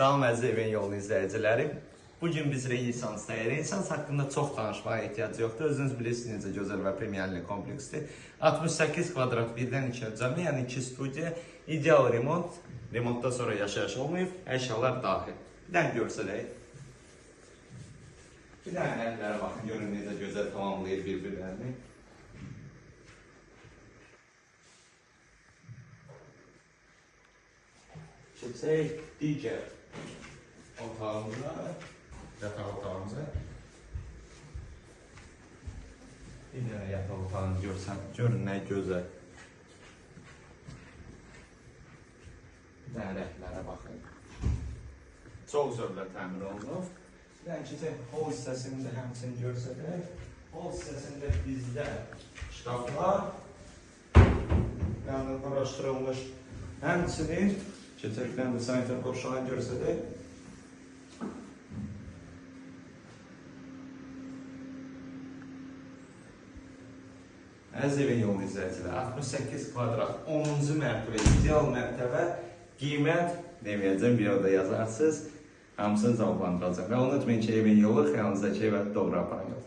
Salam əziz evin yolu izləyicilərim. Bugün biz Renesansdayıq. Renesans haqqında çox danışmağa ehtiyac yoxdur. Özünüz bilirsiniz necə gözəl və premiumlu kompleksdir. 68 kvadrat birdən 2 öcəmi, yəni 2 studiya, ideal remont. Remontdan sonra yaşayış olmayıb, əşyalar daxil. Bir dənə görsədək. Bir dənə əllərə baxın, görün necə gözəl tamamlayır bir-birlərini. Keçək digər otağımıza, yataq otağımıza. Bir dənə yataq otağını görün nə gözəl. Bir dənə rənglərə baxın. Çox zövqlə təmir olunub. Bir dənə keçək hol hissəsini də həmçinin görsədək. Hol hissəsində bizdə şkaflar, yəni araşdırılmış həmçinin keçəkdən də sanitar qovşağını görsədək. Əziz evin yolu izləyicilər, 68 kvadrat, 10-cu mərtəbə, ideal mərtəbə, qiymət deməyəcəm, bir orada yazarsınız, hamısını cavablandıracaq. Və unutmayın ki, evin yolu xəyalınızdakı evə doğru aparın yol.